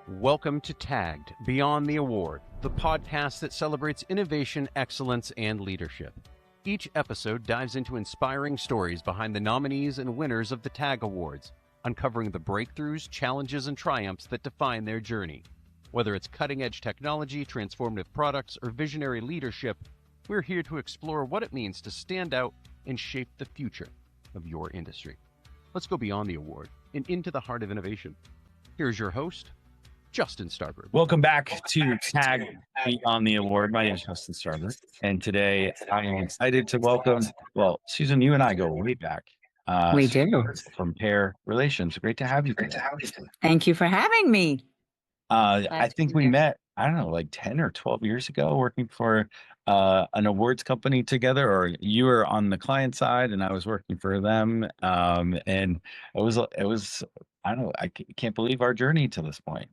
Welcome to Tagged Beyond the Award, the podcast that celebrates innovation, excellence, and leadership. Each episode dives into inspiring stories behind the nominees and winners of the TAG Awards, uncovering the breakthroughs, challenges, and triumphs that define their journey. Whether it's cutting-edge technology, transformative products, or visionary leadership, we're here to explore what it means to stand out and shape the future of your industry. Let's go beyond the award and into the heart of innovation. Here's your host, Justin Starberg. Welcome back to Tag Beyond the Award. My name is Justin Starberg, and today I am excited to welcome, Susan, you and I go way back. We do. From PAIRELATIONS. Great to have you today. Thank you for having me. I think we met, I don't know, like 10 or 12 years ago working for an awards company together, or you were on the client side and I was working for them. And it was, I don't know, I can't believe our journey to this point.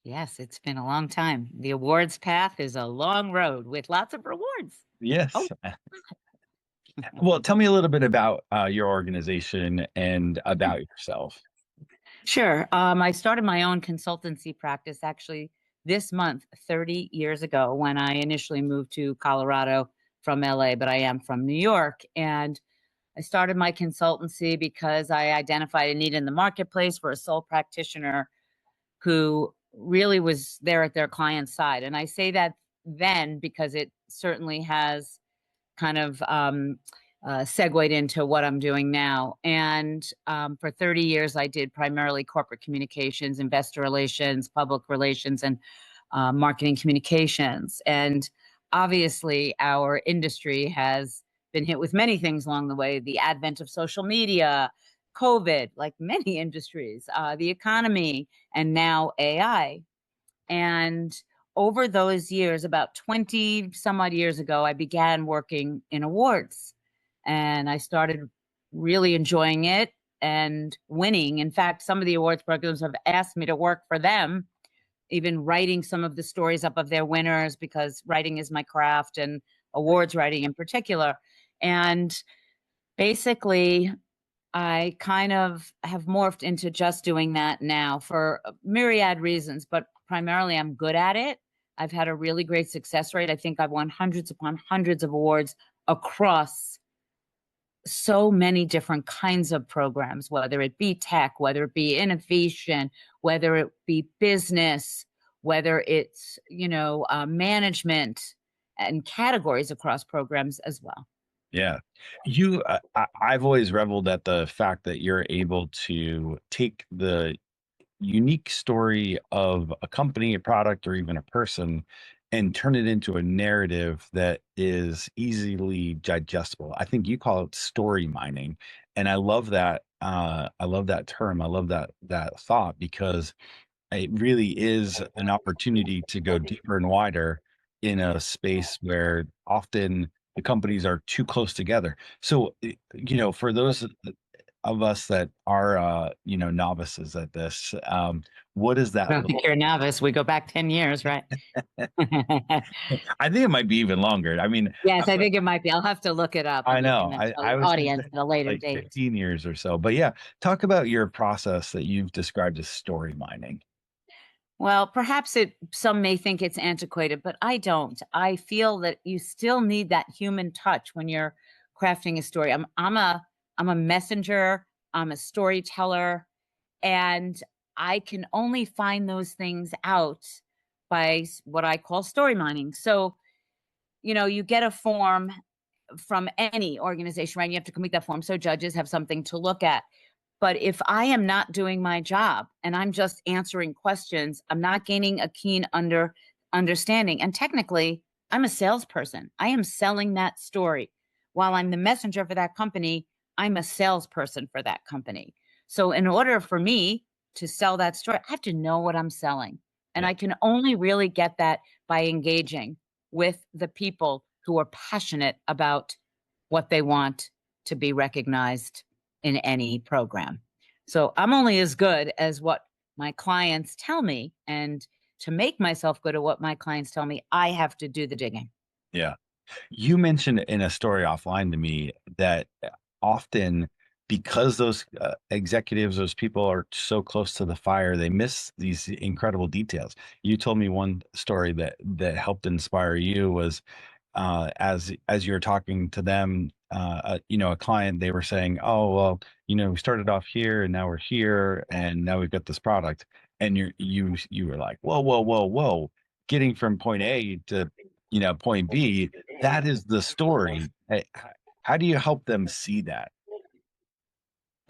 Yes, it's been a long time. The awards path is a long road with lots of rewards. Yes. Oh. Well, tell me a little bit about your organization and about yourself. Sure. I started my own consultancy practice actually this month, 30 years ago, when I initially moved to Colorado from LA, but I am from New York. And I started my consultancy because I identified a need in the marketplace for a sole practitioner who really was there at their client's side. And I say that then because it certainly has kind of segued into what I'm doing now. And for 30 years, I did primarily corporate communications, investor relations, public relations, and marketing communications. And obviously, our industry has been hit with many things along the way. The advent of social media, COVID, like many industries, the economy, and now AI. And over those years, about 20 some odd years ago, I began working in awards. And I started really enjoying it and winning. In fact, some of the awards programs have asked me to work for them, even writing some of the stories up of their winners, because writing is my craft, and awards writing in particular. And basically, I kind of have morphed into just doing that now for myriad reasons, but primarily I'm good at it. I've had a really great success rate. I think I've won hundreds upon hundreds of awards across so many different kinds of programs, whether it be tech, whether it be innovation, whether it be business, whether it's, management, and categories across programs as well. Yeah. I've always reveled at the fact that you're able to take the unique story of a company, a product, or even a person and turn it into a narrative that is easily digestible. I think you call it story mining. And I love that. I love that term. I love that thought, because it really is an opportunity to go deeper and wider in a space where often the companies are too close together. So, for those of us that are, novices at this, what is that? I don't think you're a novice. We go back 10 years, right? I think it might be even longer. I mean, yes, I think it might be. I'll have to look it up. I know. I was audience at a later like date. 15 years or so. But yeah, talk about your process that you've described as story mining. Well, perhaps some may think it's antiquated, but I don't. I feel that you still need that human touch when you're crafting a story. I'm a messenger, I'm a storyteller, and I can only find those things out by what I call story mining. So, you get a form from any organization, right? You have to complete that form so judges have something to look at. But if I am not doing my job and I'm just answering questions, I'm not gaining a keen understanding. And technically, I'm a salesperson. I am selling that story. While I'm the messenger for that company, I'm a salesperson for that company. So in order for me to sell that story, I have to know what I'm selling. And I can only really get that by engaging with the people who are passionate about what they want to be recognized in any program. So I'm only as good as what my clients tell me. And to make myself good at what my clients tell me, I have to do the digging. Yeah. You mentioned in a story offline to me that often because those executives, those people are so close to the fire, they miss these incredible details. You told me one story that helped inspire you was as you're talking to them, a client, they were saying, "Oh, well, we started off here and now we're here and now we've got this product." And you were like, "Whoa, whoa, whoa, whoa. Getting from point A to, point B, that is the story." How do you help them see that?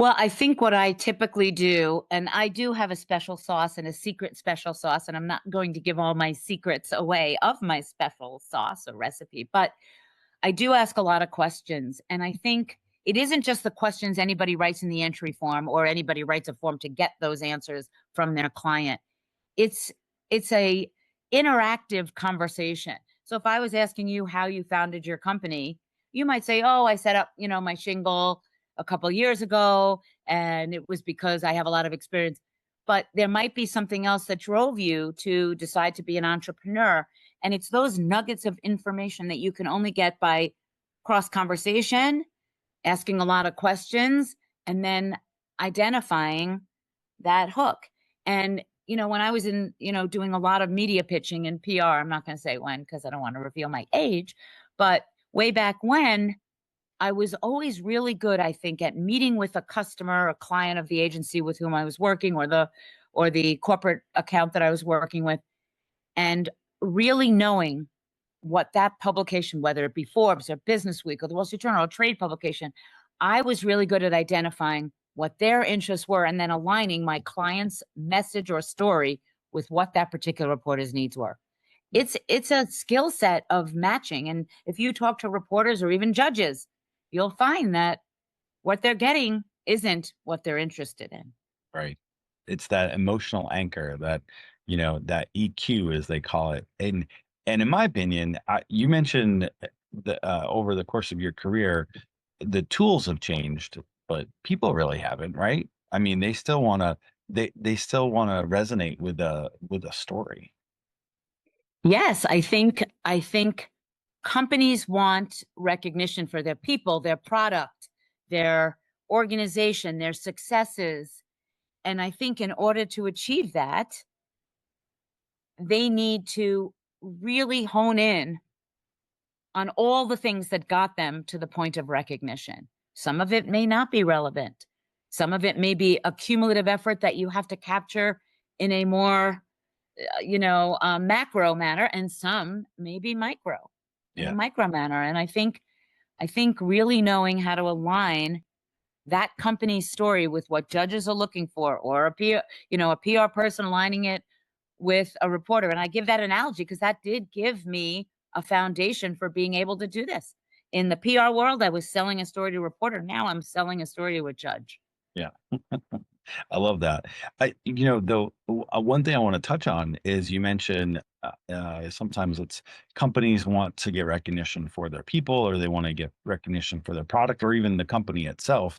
Well, I think what I typically do, and I do have a special sauce and a secret special sauce, and I'm not going to give all my secrets away of my special sauce or recipe, but I do ask a lot of questions. And I think it isn't just the questions anybody writes in the entry form or anybody writes a form to get those answers from their client. It's it's a interactive conversation. So if I was asking you how you founded your company, you might say, "Oh, I set up, my shingle a couple years ago, and it was because I have a lot of experience." But there might be something else that drove you to decide to be an entrepreneur. And it's those nuggets of information that you can only get by cross conversation, asking a lot of questions, and then identifying that hook. And, when I was in, doing a lot of media pitching and PR, I'm not going to say when because I don't want to reveal my age, but way back when, I was always really good, I think, at meeting with a customer, a client of the agency with whom I was working, or the corporate account that I was working with, and really knowing what that publication, whether it be Forbes or Business Week or the Wall Street Journal or trade publication, I was really good at identifying what their interests were and then aligning my client's message or story with what that particular reporter's needs were. It's a skill set of matching. And if you talk to reporters or even judges, you'll find that what they're getting isn't what they're interested in. Right. It's that emotional anchor, that EQ as they call it. And in my opinion, you mentioned over the course of your career, the tools have changed, but people really haven't, right? I mean, they still want to resonate with a story. Yes, I think companies want recognition for their people, their product, their organization, their successes. And I think in order to achieve that, they need to really hone in on all the things that got them to the point of recognition. Some of it may not be relevant. Some of it may be a cumulative effort that you have to capture in a more, macro manner, and some may be micro in a Yeah. micro manner. And I think really knowing how to align that company's story with what judges are looking for, or a PR person aligning it with a reporter. And I give that analogy because that did give me a foundation for being able to do this. In the PR world, I was selling a story to a reporter. Now I'm selling a story to a judge. Yeah. I love that. Though, one thing I want to touch on is you mentioned sometimes it's companies want to get recognition for their people, or they want to get recognition for their product, or even the company itself.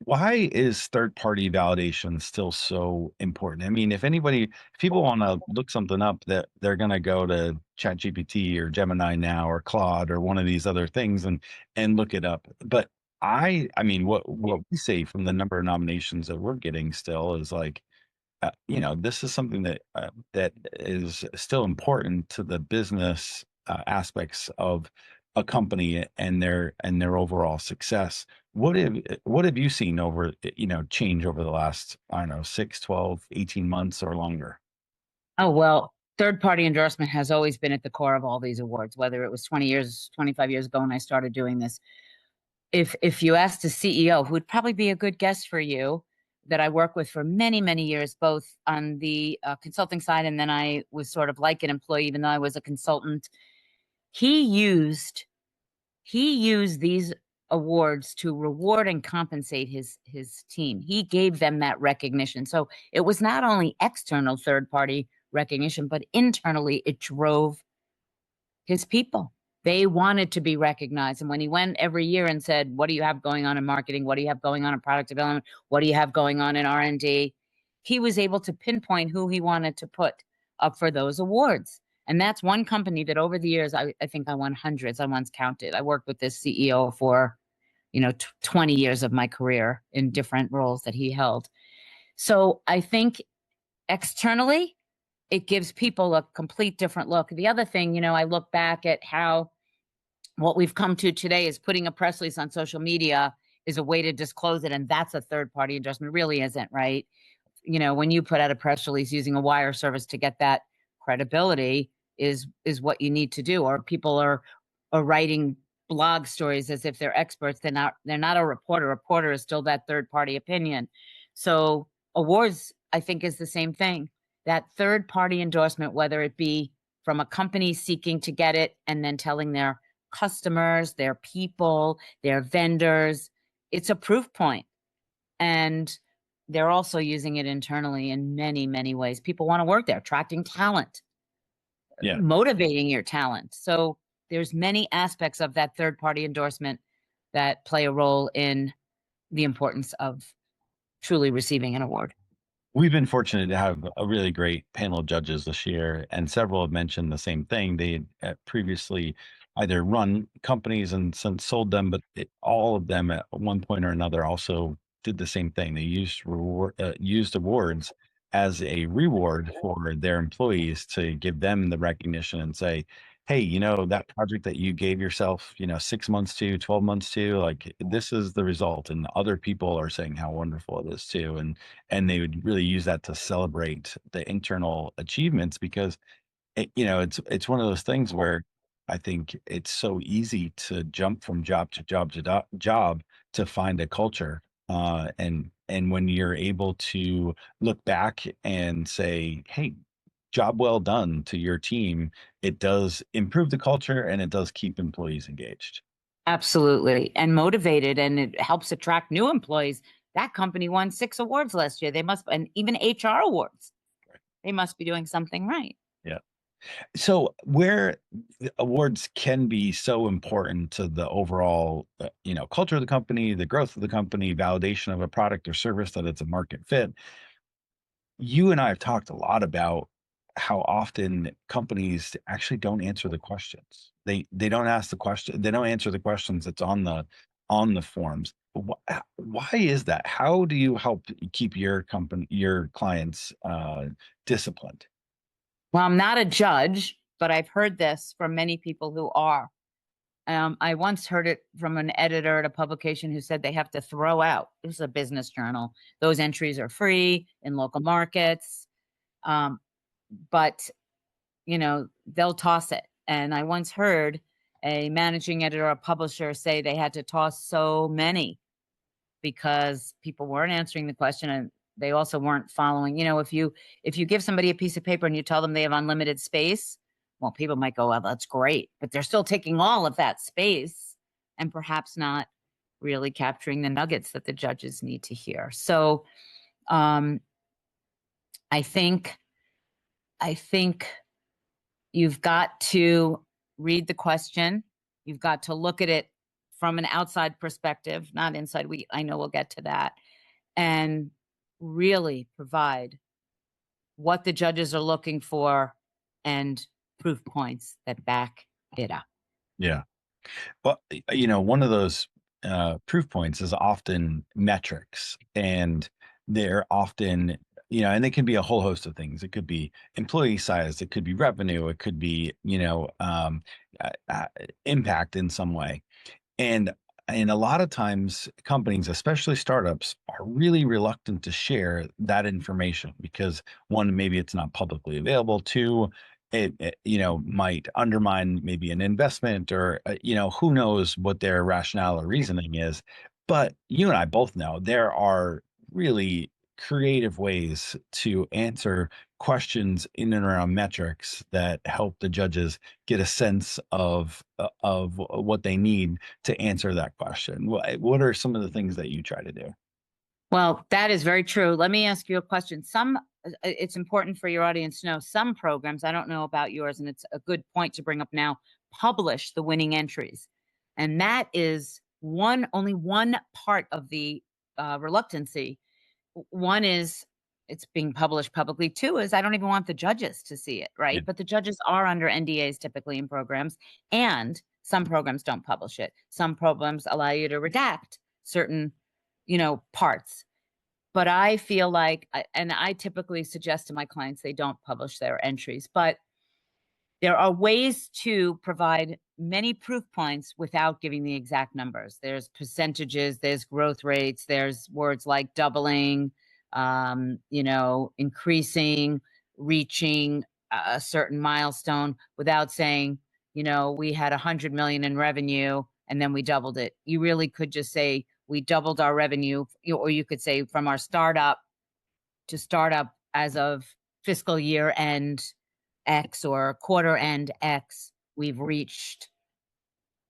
Why is third-party validation still so important? I mean, if people want to look something up, that they're going to go to ChatGPT or Gemini now or Claude or one of these other things and look it up. But I mean, what we say from the number of nominations that we're getting still is like, this is something that is still important to the business aspects of a company and their overall success. What have you seen change over the last, I don't know, 6, 12, 18 months or longer? Oh, well, third party endorsement has always been at the core of all these awards, whether it was 20 years, 25 years ago when I started doing this. If you asked a CEO, who would probably be a good guest for you, that I work with for many, many years, both on the consulting side, and then I was sort of like an employee, even though I was a consultant. He used he used these awards to reward and compensate his team. He gave them that recognition. So it was not only external third party recognition, but internally it drove his people. They wanted to be recognized. And when he went every year and said, "What do you have going on in marketing? What do you have going on in product development? What do you have going on in R&D?" He was able to pinpoint who he wanted to put up for those awards. And that's one company that over the years, I think I won hundreds. I once counted. I worked with this CEO for 20 years of my career in different roles that he held. So I think externally, it gives people a complete different look. The other thing, I look back at how what we've come to today is putting a press release on social media is a way to disclose it. And that's a third-party endorsement. It really isn't, right? When you put out a press release using a wire service to get that credibility is what you need to do. Or people are writing blog stories as if they're experts. They're not a reporter. A reporter is still that third-party opinion. So awards, I think, is the same thing. That third-party endorsement, whether it be from a company seeking to get it and then telling their customers, their people, their vendors, it's a proof point. And they're also using it internally in many, many ways. People want to work there, attracting talent, motivating your talent. So there's many aspects of that third-party endorsement that play a role in the importance of truly receiving an award. We've been fortunate to have a really great panel of judges this year, and several have mentioned the same thing. They had previously either run companies and since sold them, but all of them at one point or another also did the same thing. They used awards as a reward for their employees to give them the recognition and say, hey, that project that you gave yourself, 6 months to, 12 months to, like, this is the result. And other people are saying how wonderful it is too. And they would really use that to celebrate the internal achievements, because it's one of those things where I think it's so easy to jump from job to job to job to find a culture. And when you're able to look back and say, hey, job well done to your team, it does improve the culture and it does keep employees engaged. Absolutely. And motivated, and it helps attract new employees. That company won 6 awards last year. They must, and even HR awards. Right. They must be doing something right. Yeah. So where the awards can be so important to the overall, culture of the company, the growth of the company, validation of a product or service that it's a market fit. You and I have talked a lot about how often companies actually don't answer the questions. They don't ask the question. They don't answer the questions that's on the forms. Why is that? How do you help keep your clients disciplined? Well, I'm not a judge, but I've heard this from many people who are. I once heard it from an editor at a publication who said they have to throw out, it was a business journal, those entries are free in local markets, but they'll toss it. And I once heard a managing editor or publisher say they had to toss so many because people weren't answering the question, and they also weren't following. If you give somebody a piece of paper and you tell them they have unlimited space, well, people might go, well, that's great, but they're still taking all of that space and perhaps not really capturing the nuggets that the judges need to hear. So I think you've got to read the question. You've got to look at it from an outside perspective, not inside. I know we'll get to that, and really provide what the judges are looking for and proof points that back it up. Yeah. Well, one of those proof points is often metrics, and they're often, and they can be a whole host of things. It could be employee size, it could be revenue, it could be, impact in some way. And a lot of times companies, especially startups, are really reluctant to share that information because, one, maybe it's not publicly available. Two, it might undermine maybe an investment, or who knows what their rationale or reasoning is. But you and I both know there are really creative ways to answer questions in and around metrics that help the judges get a sense of what they need to answer that question. What are some of the things that you try to do? Well, that is very true. Let me ask you a question. It's important for your audience to know, some programs, I don't know about yours, and it's a good point to bring up now, publish the winning entries. And that is only one part of the reluctancy. One is it's being published publicly. Two is I don't even want the judges to see it, right? Yeah. But the judges are under NDAs typically in programs, and Some programs don't publish it. Some programs allow you to redact certain, parts. But I feel like, and I typically suggest to my clients they don't publish their entries, but there are ways to provide many proof points without giving the exact numbers. There's percentages, there's growth rates, there's words like doubling, increasing, reaching a certain milestone without saying, we had 100 million in revenue and then we doubled it. You really could just say we doubled our revenue, or you could say from our startup to startup as of fiscal year end X or quarter end X, we've reached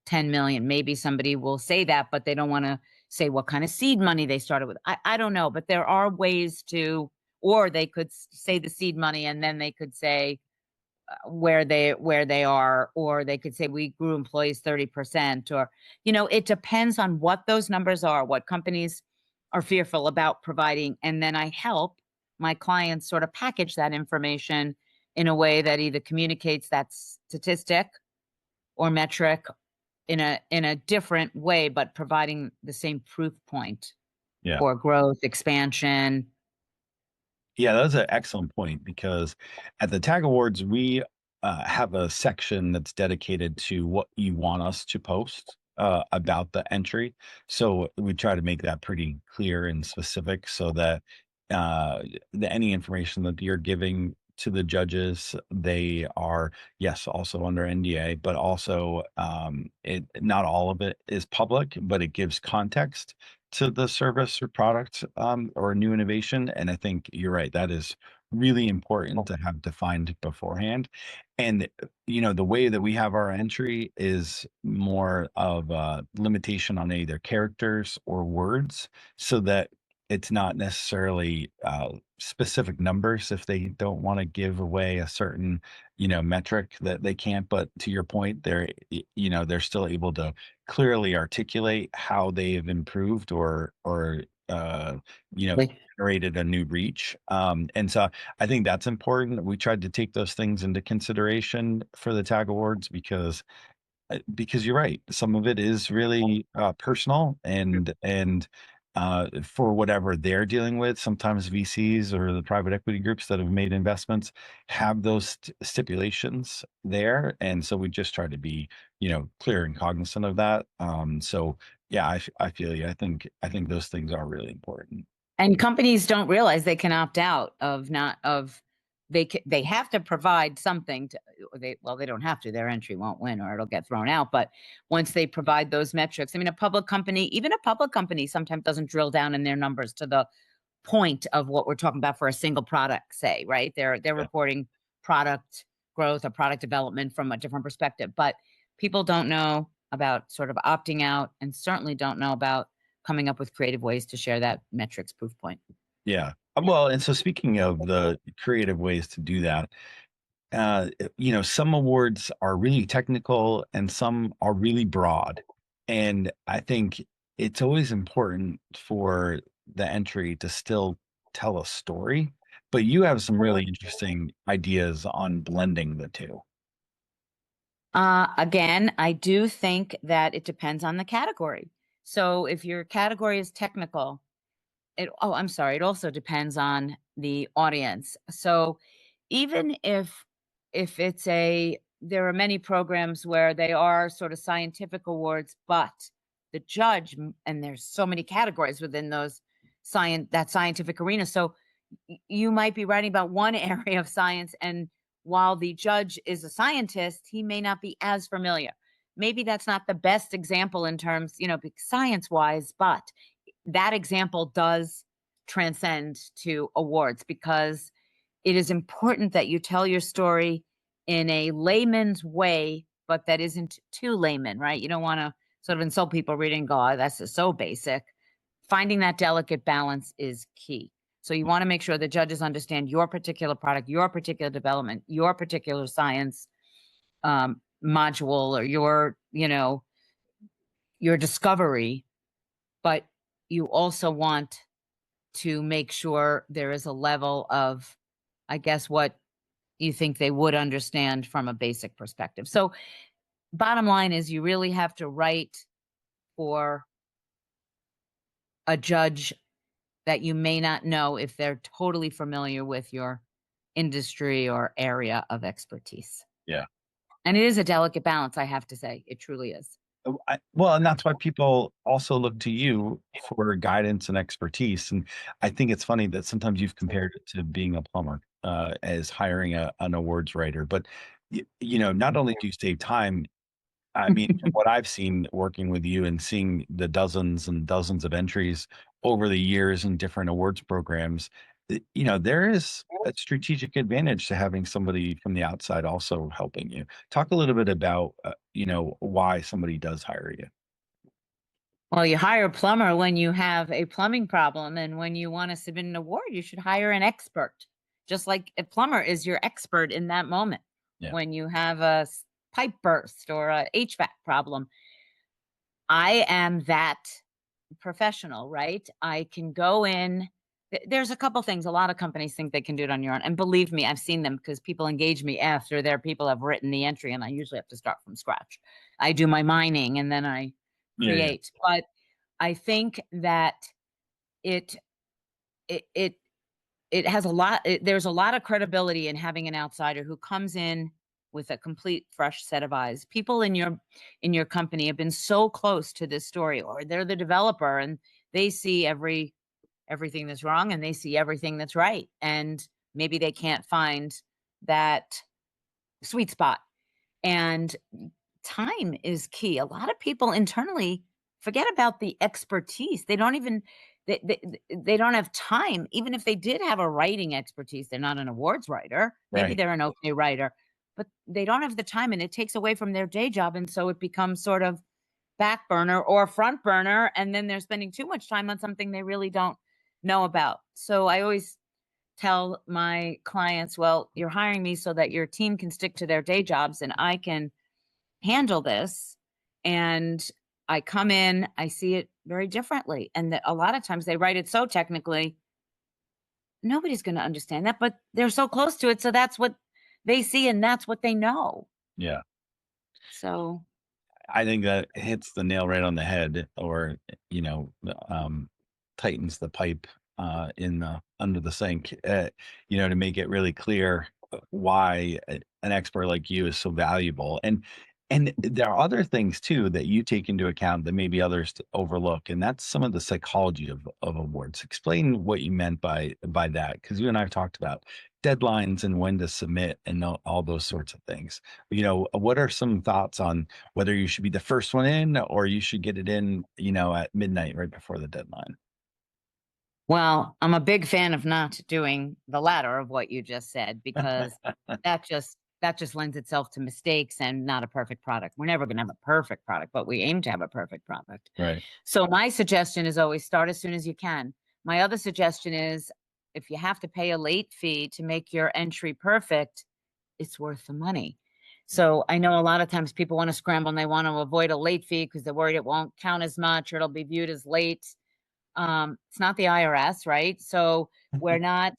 10 million. Maybe somebody will say that, but they don't want to say what kind of seed money they started with. I don't know, but there are ways to, or they could say the seed money and then they could say where they are, or they could say we grew employees 30%, or, it depends on what those numbers are, what companies are fearful about providing. And then I help my clients sort of package that information in a way that either communicates that statistic or metric in a different way, but providing the same proof point for growth, expansion. Yeah, that's an excellent point, because at the Tag Awards, we have a section that's dedicated to what you want us to post about the entry. So we try to make that pretty clear and specific, so that any information that you're giving to the judges, they are, yes, also under NDA, but also not all of it is public, but it gives context to the service or product or new innovation. And I think you're right, that is really important to have defined beforehand. And the way that we have our entry is more of a limitation on either characters or words, so that it's not necessarily specific numbers if they don't want to give away a certain metric that they can't. But to your point, they're still able to clearly articulate how they have improved or generated a new reach. And so I think that's important. We tried to take those things into consideration for the Tag Awards, because you're right, some of it is really personal, and for whatever they're dealing with. Sometimes VCs or the private equity groups that have made investments have those stipulations there, and so we just try to be clear and cognizant of that. So yeah, I feel you. I think those things are really important. And companies don't realize they can opt out they have to provide something to, they don't have to, their entry won't win or it'll get thrown out. But once they provide those metrics, I mean, even a public company sometimes doesn't drill down in their numbers to the point of what we're talking about for a single product, say, right? They're reporting product growth or product development from a different perspective, but people don't know about sort of opting out, and certainly don't know about coming up with creative ways to share that metrics proof point. Yeah. Well, and so speaking of the creative ways to do that, some awards are really technical and some are really broad. And I think it's always important for the entry to still tell a story, but you have some really interesting ideas on blending the two. Again, I do think that it depends on the category. So if your category is technical, it also depends on the audience. So even if there are many programs where they are sort of scientific awards, but the judge, and there's so many categories within that scientific arena. So you might be writing about one area of science, and while the judge is a scientist, he may not be as familiar. Maybe that's not the best example in terms, science-wise, but that example does transcend to awards, because it is important that you tell your story in a layman's way, but that isn't too layman, right? You don't want to sort of insult people reading and go, oh, that's just so basic. Finding that delicate balance is key. So you want to make sure the judges understand your particular product, your particular development, your particular science module, or your discovery, but you also want to make sure there is a level of, I guess, what you think they would understand from a basic perspective. So bottom line is you really have to write for a judge that you may not know if they're totally familiar with your industry or area of expertise. Yeah. And it is a delicate balance, I have to say. It truly is. Well, and that's why people also look to you for guidance and expertise. And I think it's funny that sometimes you've compared it to being a plumber, as hiring an awards writer. But not only do you save time, I mean, from what I've seen working with you and seeing the dozens and dozens of entries over the years in different awards programs, there is a strategic advantage to having somebody from the outside also helping you. Talk a little bit about, why somebody does hire you. Well, you hire a plumber when you have a plumbing problem, and when you want to submit an award, you should hire an expert. Just like a plumber is your expert in that moment. Yeah. When you have a pipe burst or a HVAC problem, I am that professional, right? I can go in. There's a couple things. A lot of companies think they can do it on your own. And believe me, I've seen them because people engage me after their people have written the entry, and I usually have to start from scratch. I do my mining and then I Yeah, yeah. create. But I think that it it it it has a lot there's a lot of credibility in having an outsider who comes in with a complete fresh set of eyes. People in your company have been so close to this story, or they're the developer and they see everything that's wrong and they see everything that's right, and maybe they can't find that sweet spot. And time is key. A lot of people internally forget about the expertise. They don't even they don't have time. Even if they did have a writing expertise, they're not an awards writer. Maybe Right. they're an okay writer, but they don't have the time, and it takes away from their day job. And so it becomes sort of back burner or front burner. And then they're spending too much time on something they really don't know about. So I always tell my clients, well, you're hiring me so that your team can stick to their day jobs and I can handle this. And I come in, I see it very differently. And that a lot of times they write it so technically, nobody's going to understand that, but they're so close to it. So that's what they see and that's what they know. Yeah. So, I think that hits the nail right on the head, or tightens the pipe in the under the sink. To make it really clear why an expert like you is so valuable. And there are other things too that you take into account that maybe others overlook, and that's some of the psychology of awards. Explain what you meant by that, because you and I have talked about deadlines and when to submit and all those sorts of things. What are some thoughts on whether you should be the first one in or you should get it in, at midnight right before the deadline? well, I'm a big fan of not doing the latter of what you just said, because that just lends itself to mistakes and not a perfect product. We're never going to have a perfect product, but we aim to have a perfect product. Right. So my suggestion is always start as soon as you can. My other suggestion is if you have to pay a late fee to make your entry perfect, it's worth the money. So I know a lot of times people want to scramble and they want to avoid a late fee because they're worried it won't count as much or it'll be viewed as late. It's not the IRS, right? So we're not,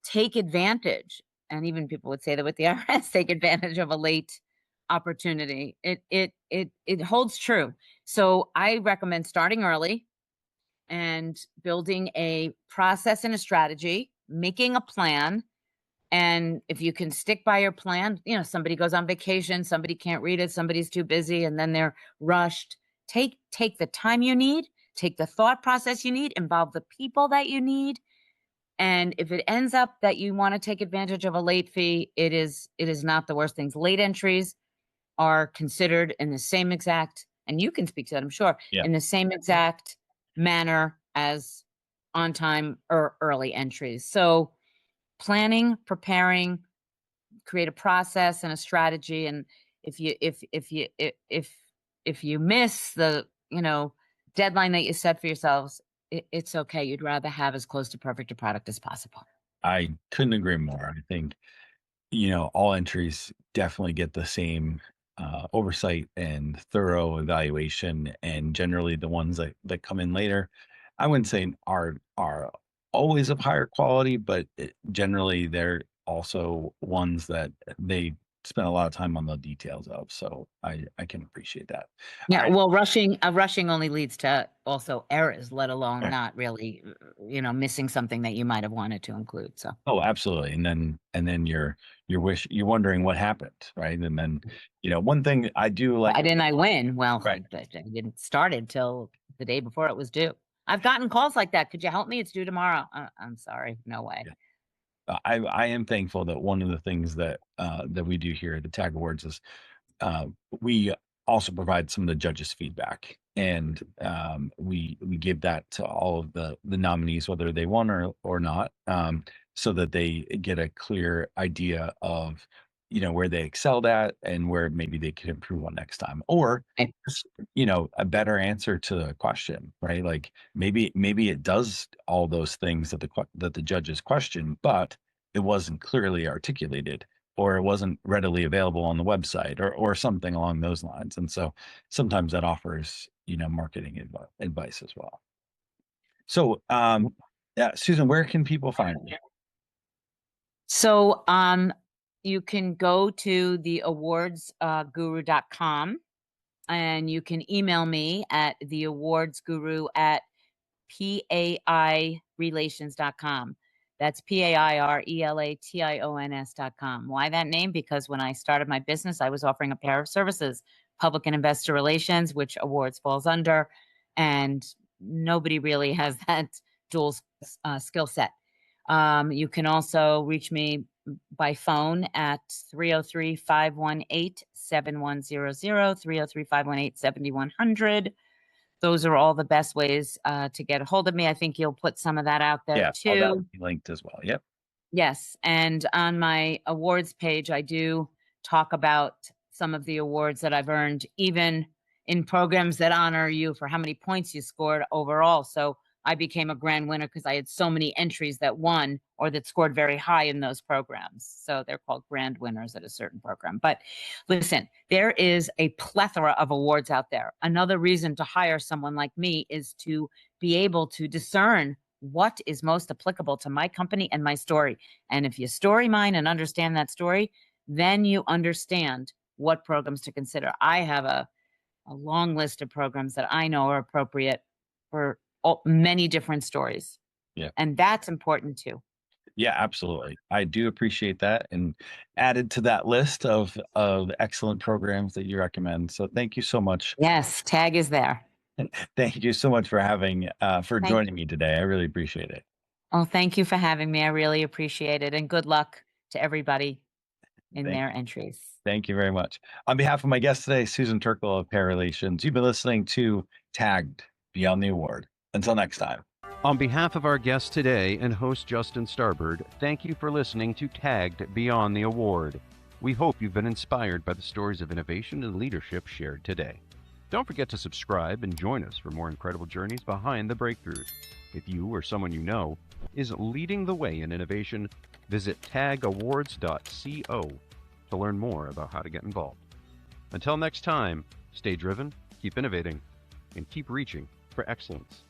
take advantage. And even people would say that with the IRS, take advantage of a late opportunity. It holds true. So I recommend starting early and building a process and a strategy, making a plan. And if you can stick by your plan, somebody goes on vacation, somebody can't read it, somebody's too busy, and then they're rushed. Take the time you need, take the thought process you need, involve the people that you need. And if it ends up that you want to take advantage of a late fee, it is not the worst things. Late entries are considered in the same exact, and you can speak to that, I'm sure, Yeah. in the same exact manner as on time or early entries. So planning, preparing, create a process and a strategy. And if you miss the, deadline that you set for yourselves, it's okay. You'd rather have as close to perfect a product as possible. I couldn't agree more. I think, all entries definitely get the same oversight and thorough evaluation. And generally the ones that come in later, I wouldn't say are always of higher quality, but generally they're also ones that they spent a lot of time on the details of. So I can appreciate that. All Yeah, right. well, rushing only leads to also errors, let alone not really, missing something that you might have wanted to include. So, Oh, absolutely. And then you're wondering what happened, right? And then, one thing I do like, why didn't I win? Well, right. I didn't start it till the day before it was due. I've gotten calls like that. Could you help me? It's due tomorrow. I'm sorry, no way. Yeah. I am thankful that one of the things that we do here at the Tag Awards is uh, we also provide some of the judges' feedback, and we give that to all of the nominees, whether they won or not, so that they get a clear idea of where they excelled at and where maybe they could improve on next time, or Okay. just, a better answer to the question, right? Like maybe it does all those things that the judges question, but it wasn't clearly articulated, or it wasn't readily available on the website, or something along those lines. And so sometimes that offers, marketing advice as well. So, yeah, Susan, where can people find you? So, you can go to the awardsguru.com, and you can email me at theawardsguru@pairelations.com. That's PAIRELATIONS.com. Why that name? Because when I started my business, I was offering a pair of services, public and investor relations, which awards falls under, and nobody really has that dual skill set. You can also reach me by phone at 303-518-7100, 303-518-7100. Those are all the best ways to get a hold of me. I think you'll put some of that out there Yeah, all that will too. be linked as well. Yep. Yes. And on my awards page, I do talk about some of the awards that I've earned, even in programs that honor you for how many points you scored overall. So I became a grand winner because I had so many entries that won or that scored very high in those programs. So they're called grand winners at a certain program. But listen, there is a plethora of awards out there. Another reason to hire someone like me is to be able to discern what is most applicable to my company and my story. And if you story mine and understand that story, then you understand what programs to consider. I have a long list of programs that I know are appropriate for many different stories. Yeah. And that's important too. Yeah, absolutely. I do appreciate that, and added to that list of excellent programs that you recommend. So thank you so much. Yes, tag is there. Thank you so much for for Thank joining me today. I really appreciate it. Oh, thank you for having me. I really appreciate it. And good luck to everybody in Thank their entries. Thank you very much. On behalf of my guest today, Susan Turkell of PAIRELATIONS, you've been listening to Tagged Beyond the Award. Until next time. On behalf of our guest today and host Justin Starbird, thank you for listening to Tagged Beyond the Award. We hope you've been inspired by the stories of innovation and leadership shared today. Don't forget to subscribe and join us for more incredible journeys behind the breakthroughs. If you or someone you know is leading the way in innovation, visit tagawards.co to learn more about how to get involved. Until next time, stay driven, keep innovating, and keep reaching for excellence.